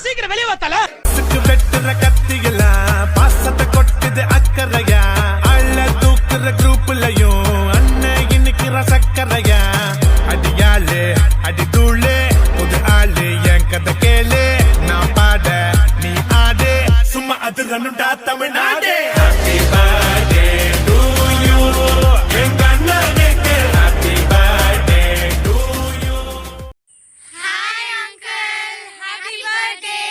சீக்கிரம் வெளியே வாத்தால வெட்டுற கத்தியெல்லாம் பாசத்தை கொட்டுது அக்கறையா அள்ள தூக்குற குரூப்லயும் அண்ணன் இன்னைக்கு சக்கரையா அடியாளு அடி தூளு புது ஆளு என் கதை கேளு நான் பாட நீ ஆடு சும்மா அது ரன்னுடா Tamil Nadu happy birthday to you எங்க அண்ணனுக்கு happy birthday to you Hi uncle, happy birthday.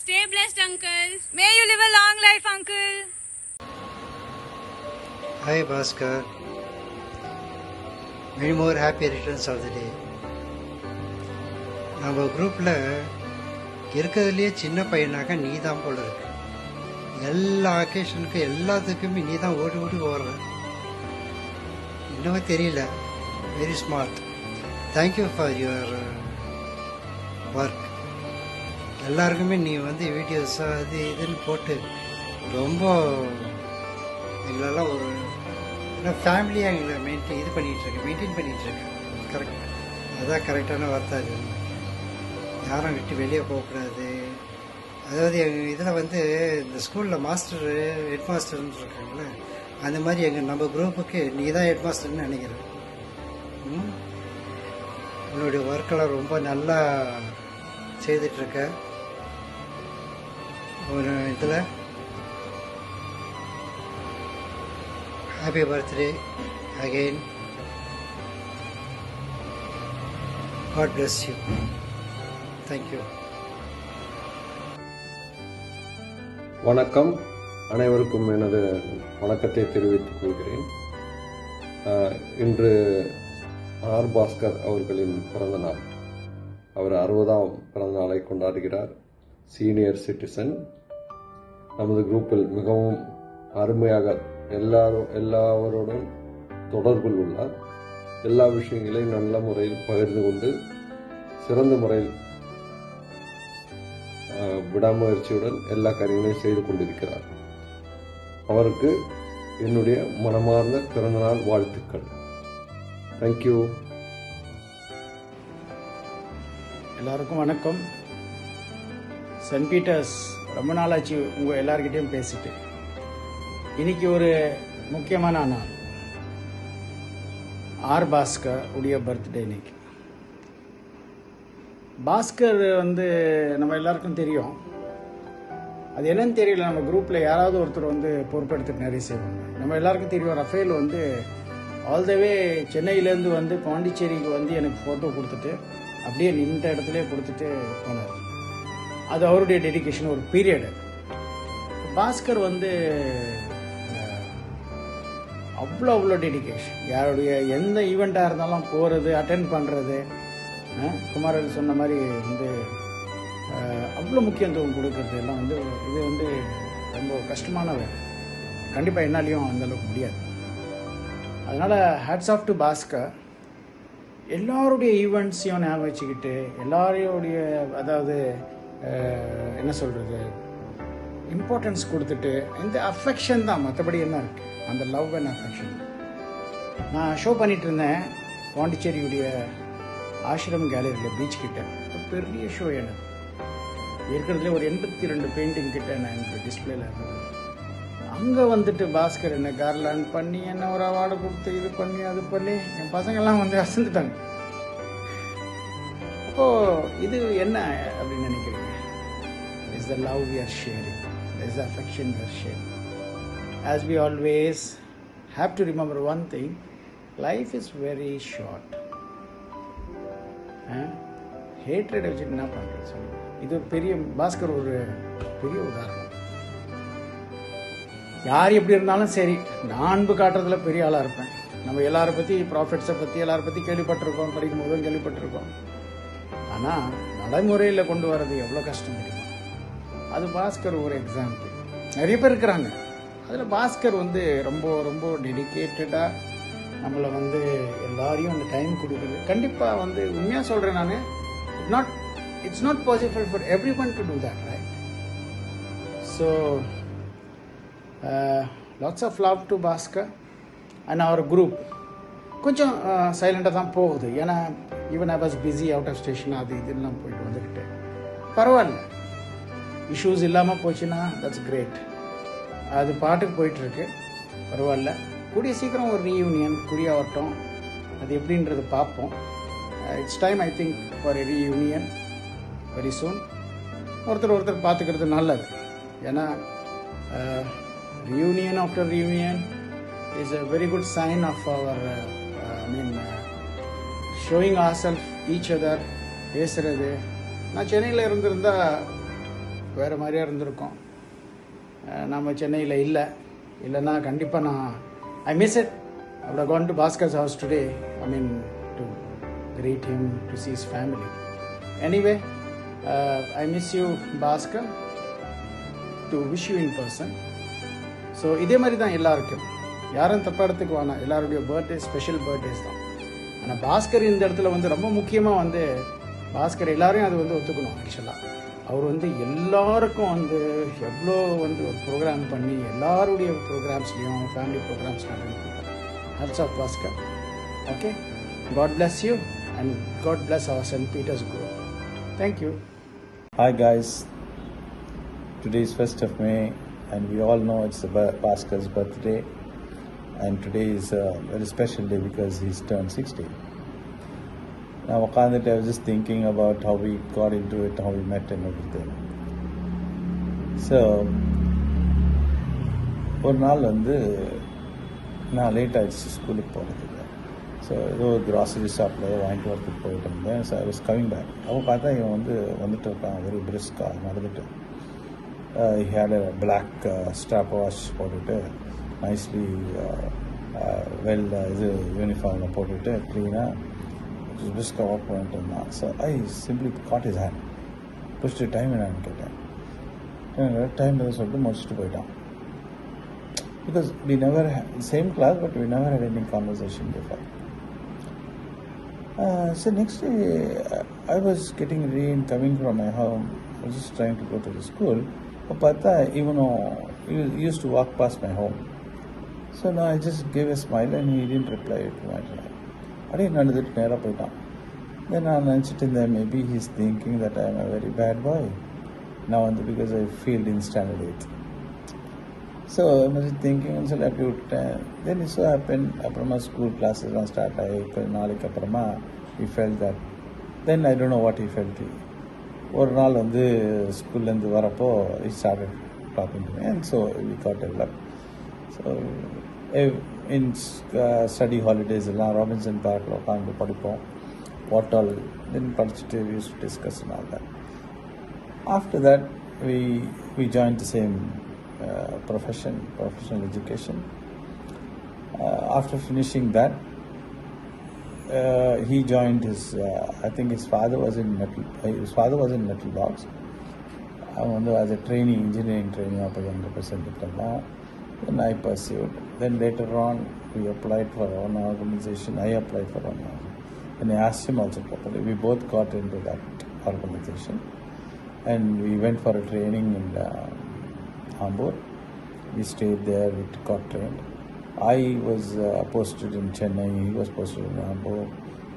Stay blessed uncle. May you live a long life uncle. Hi Bhaskar, many more happy returns of the day. நம்ம குரூப்பில் இருக்கிறதுலையே சின்ன பையனாக நீ தான் போல இருக்கு. எல்லா அக்கேஷனுக்கு எல்லாத்துக்குமே நீ தான் ஓடி ஓடி ஓடுற. இன்னுமே தெரியல. Very smart. Thank you for your work. எல்லாருக்குமே நீ வந்து வீடியோஸ் அது இதுன்னு போட்டு ரொம்ப எங்களெல்லாம் ஒரு ஃபேமிலியாக எங்களை மெயின்டைன் பண்ணிகிட்ருக்கேன். கரெக்ட், அதுதான் கரெக்டான வார்த்தை. அது யாரும் விட்டு வெளியே போகக்கூடாது. அதாவது எங்கள் இதில் வந்து இந்த ஸ்கூலில் ஹெட் மாஸ்டர்னு இருக்காங்களே, அந்த மாதிரி நம்ம குரூப்புக்கு நீ தான் ஹெட் மாஸ்டர்னு நினைக்கிறேன். உன்னுடைய ஒர்க்கெல்லாம் ரொம்ப நல்லா செய்துட்ருக்க. ஒரு இதில் happy birthday again. God bless you. Thank you. வணக்கம். அனைவருக்கும் எனது வணக்கத்தை தெரிவித்துக் கொள்கிறேன். இன்று ஆர் பாஸ்கர் அவர்களின் பிறந்த நாள். அவர் 60ஆம் பிறந்த நாளை கொண்டாடுகிறார். Senior citizen. நமது குரூப்பில் மிகவும் அருமையாக எல்லாவருடன் தொடர்பில் உள்ளார். எல்லா விஷயங்களையும் நல்ல முறையில் பகிர்ந்து கொண்டு சிறந்த முறையில் விடாமுயற்சியுடன் எல்லா காரியங்களையும் செய்து கொண்டிருக்கிறார். அவருக்கு என்னுடைய மனமார்ந்த பிறந்தநாள் வாழ்த்துக்கள். தேங்க்யூ. எல்லாருக்கும் வணக்கம். சென்ட் பீட்டர்ஸ் ரொம்ப நாளாச்சு உங்கள் எல்லார்கிட்டையும் பேசிட்டு. இன்னைக்கு ஒரு முக்கியமான நாள். ஆர் பாஸ்கர் உடைய பர்த்டே இன்னைக்கு. பாஸ்கர் வந்து நம்ம எல்லாருக்கும் தெரியும். அது என்னன்னு தெரியல, நம்ம குரூப்பில் யாராவது ஒருத்தர் வந்து பொறுப்பெடுத்துட்டு நிறைய செய்வாங்க. நம்ம எல்லாருக்கும் தெரியும், ரஃபேல் வந்து ஆல் த வே சென்னையிலேருந்து வந்து பாண்டிச்சேரிக்கு வந்து எனக்கு ஃபோட்டோ கொடுத்துட்டு அப்படியே நின்ற இடத்துலேயே கொடுத்துட்டு போனார். அது அவருடைய டெடிக்கேஷன், ஒரு பீரியடு. பாஸ்கர் வந்து அவ்வளோ டெடிக்கேஷன். யாருடைய எந்த ஈவெண்ட்டாக இருந்தாலும் போகிறது, அட்டென்ட் பண்ணுறது. குமாரன் சொன்ன மாதிரி வந்து அவ்வளோ முக்கியத்துவம் கொடுக்கறது எல்லாம் வந்து இது வந்து ரொம்ப கஷ்டமான வேலை. கண்டிப்பாக என்னாலையும் அந்தளவுக்கு முடியாது. அதனால் ஹேட்ஸ் ஆஃப் டு பாஸ்கர். எல்லாருடைய ஈவெண்ட்ஸையும் ஞாபகம் வச்சுக்கிட்டு எல்லாரையோடைய அதாவது என்ன சொல்கிறது இம்பார்ட்டன்ஸ் கொடுத்துட்டு இந்த அஃபெக்ஷன் தான், மற்றபடி என்ன இருக்குது அந்த லவ் அண்ட் அஃபெக்ஷன். நான் ஷோ பண்ணிகிட்டு இருந்தேன் பாண்டிச்சேரியுடைய ஆசிரம் கேலரியில் பீச் கிட்ட. ஒரு பெரிய ஷோ எனக்கு இருக்கிறதுல ஒரு 82 பெயிண்டிங் கிட்ட நான் எனக்கு டிஸ்பிளேல இருந்தது. அங்கே வந்துட்டு பாஸ்கர் என்ன கார்லாண்ட் பண்ணி என்ன ஒரு அவார்டு கொடுத்து இது பண்ணி அது பண்ணி என் பசங்கள்லாம் வந்து அசந்துட்டாங்க. அப்போது இது என்ன அப்படின்னு நினைக்கிறீங்க? Is the love we are sharing, is the affection we are sharing. As we always have to remember one thing, life is very short. Hatred வச்சுட்டு என்ன பண்ணுறது சொல்லுங்கள். இது பெரிய பாஸ்கர் ஒரு பெரிய உதாரணம். யார் எப்படி இருந்தாலும் சரி, நான் அன்பு காட்டுறதுல பெரிய ஆளாக இருப்பேன். நம்ம எல்லாரை பற்றி ப்ராஃபிட்ஸை பற்றி எல்லாரை பற்றி கேள்விப்பட்டிருக்கோம், படிக்கும் போதும் கேள்விப்பட்டிருக்கோம். ஆனால் நடைமுறையில் கொண்டு வர்றது எவ்வளோ கஷ்டம் தெரியுமா? அது பாஸ்கர் ஒரு எக்ஸாம்பிள். நிறைய பேர் இருக்கிறாங்க. அதில் பாஸ்கர் வந்து ரொம்ப ரொம்ப டெடிக்கேட்டடாக நம்மளை வந்து எல்லாரையும் அந்த டைம் கொடுக்குது. கண்டிப்பாக வந்து உண்மையாக சொல்கிறேன் நான், it's not possible for everyone to do that, right? So lots of love to Bhaskar and our group. கொஞ்சம் சைலண்டாக தான் போகுது. ஏன்னா even I was busy out of station அது இதெல்லாம் போயிட்டு வந்துக்கிட்டு. பரவாயில்ல, இஷ்யூஸ் இல்லாமல் போச்சுன்னா தட்ஸ் கிரேட். அது பாட்டுக்கு போயிட்டுருக்கு, பரவாயில்ல. கூடிய சீக்கிரம் ஒரு ரீயூனியன் குறியாகட்டும், அது எப்படின்றது பார்ப்போம். It's time I think for a reunion very soon. ஒருத்தர் பார்த்துக்கிறது நல்லது. ஏன்னா reunion after reunion is a very good sign of our showing ourselves each other. பேசுறது, நான் சென்னையில் இருந்திருந்தா வேறு மாதிரியாக இருந்திருக்கோம். நம்ம சென்னையில் இல்லைன்னா கண்டிப்பாக நான் I miss it. I would have gone to Bhaskar's house today, to greet him, to see his family. Anyway, I miss you, Bhaskar, to wish you in person. So இதே மாதிரி தான் எல்லாருக்கும், யாரும் தப்பாக இடத்துக்கு வேணாம், எல்லாருடைய பர்த்டே ஸ்பெஷல் பர்த்டேஸ் தான். ஆனால் பாஸ்கர் இந்த இடத்துல ரொம்ப முக்கியமாக பாஸ்கர் எல்லாரையும் அது ஒத்துக்கணும். ஆக்சுவலாக அவர் எல்லாருக்கும் எவ்வளோ ஒரு ப்ரோக்ராம் பண்ணி எல்லாருடைய ப்ரோக்ராம்ஸ்லையும் ஃபேமிலி ப்ரோக்ராம்ஸ்லையும் hats off Bhaskar. Okay, God bless you and God bless our St. Peter's Group. Thank you. Hi guys, today is 1st of May and we all know it's Bhaskar's birthday, and today is a very special day because he's turned 60. Now Wakandit, I was just thinking about how we got into it, how we met and everything. So ஒரு நாள் நான் late ஆகிடுச்சு ஸ்கூலுக்கு போகிறதுக்கு. So ஏதோ grocery ஷாப்பில் வாங்கிட்டு வரதுக்கு போயிட்டு இருந்தேன். So I was coming back. அவன் பார்த்தா இவன் வந்துட்டு இருக்கான், வெரி பிரிஸ்காக நடந்துட்டு. He had a black strap watch போட்டுட்டு, nicely இது யூனிஃபார்மில் போட்டுட்டு க்ளீனாக பிரிஸ்காக வாக் பண்ணிட்டு இருந்தான். So I simply caught his hand, pushed time என்னான்னு கேட்டேன். டைம் எதுவும் சொல்லிட்டு முடிச்சுட்டு போயிட்டான். Because we never had same class, but we never had any conversation before. So next day, I was getting ready and coming from my home. I was just trying to go to the school. But even though he used to walk past my home, so now I just gave a smile and he didn't reply to my smile. I didn't know that நேரா போயிட்டான். Then I mentioned that maybe he's thinking that I am a very bad boy now, because I failed in standard 8th. So I was thinking and so then it so happened aprama school classes start நாளைக்கு அப்புறமா he felt that, then I don't know what he felt. ஒரு நாள் ஸ்கூல்லேருந்து வரப்போ he started talking to me and so we got developed. So in study holidays எல்லாம் Robinson பார்க்கில் உட்காந்து படிப்போம், what all, then படிச்சுட்டு we used to discuss and all that. After that we joined the same professional education. After finishing that, he joined his I think his father was in metal box. As a engineering trainee diploma. Then I pursued. Then later on we applied for one organization. I applied for one, and I asked him also properly. We both got into that organization and we went for a training in Hamburg. We stayed there, we got trained. I was posted in Chennai, he was posted in Hamburg,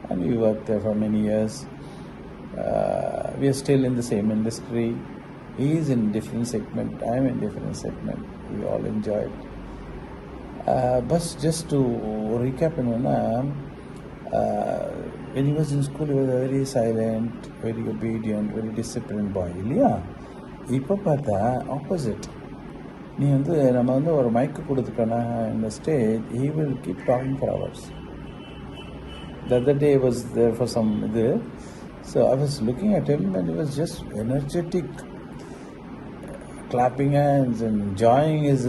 and we worked there for many years. We are still in the same industry. He is in different segment, I am in different segment. We all enjoyed. But just to recap, when he was in school, he was a very silent, very obedient, very disciplined boy. Yeah, இப்போ பார்த்தா opposite. நீ நம்ம ஒரு மைக்கு கொடுத்துட்டோன்னா இந்த stage, he will keep talking for hours. The other day I was there for some so I was looking at him and he was just energetic, clapping hands and enjoying his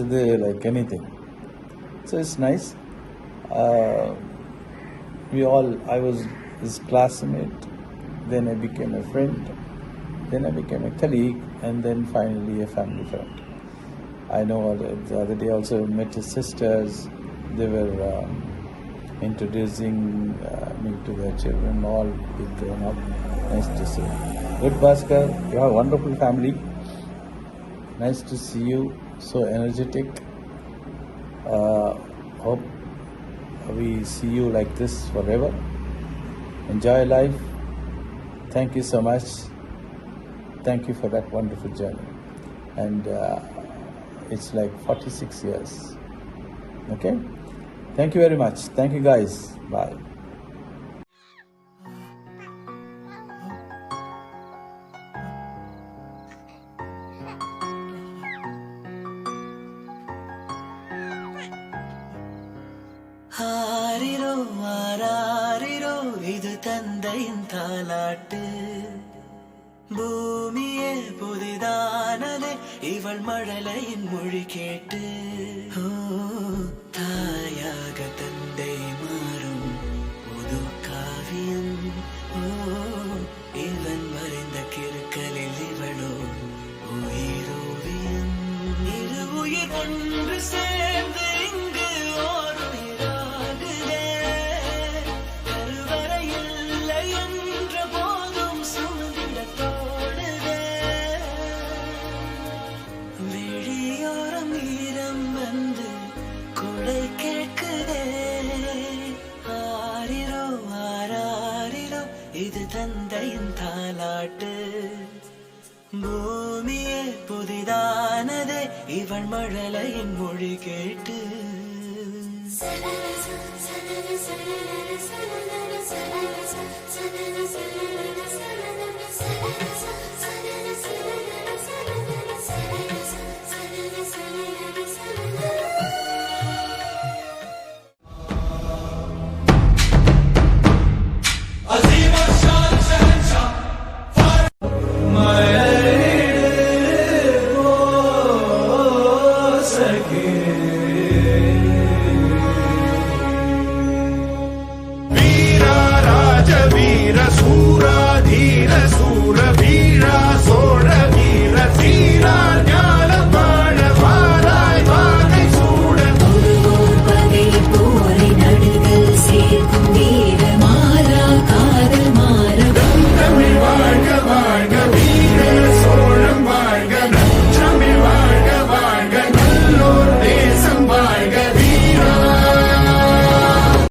like anything. So it's nice. I was his classmate, then I became a friend, then I became a colleague, and then finally a family friend. I know the other day also met his sisters. They were introducing me to their children, all big grown up. Nice to see. Good, Bhaskar. You have a wonderful family. Nice to see you. So energetic. Hope we see you like this forever. Enjoy life. Thank you so much. thank you for that wonderful journey. And it's like 46 years. Okay? Thank you very much. Thank you guys. Bye. ஆரிரோ ஆராரிரோ இது தந்தையின் தாலாட்டு பூமியே புதிதானதே இவள் மழலையின் மொழி கேட்டு ஓ தாயாக தந்தை மாறும் புது காவியம் ஓ இவன் மறைந்த கிறுக்கலில் இவளோ உயிரோவியம் இரு உயிர் ஒன்று சேர்ந்து இங்கு ஓர் உயிராகுதே கருவறை இல்லை என்ற போதும் சுமந்திட தோடுதே விழியோரம் ஈரம் வந்து குடை கேட்குதே ஆரிரோ ஆராரிரோ இது தந்தையின் தாலாட்டு பூமியே புதிதானதே இவள் மழலையின் மொழி கேட்டு Sa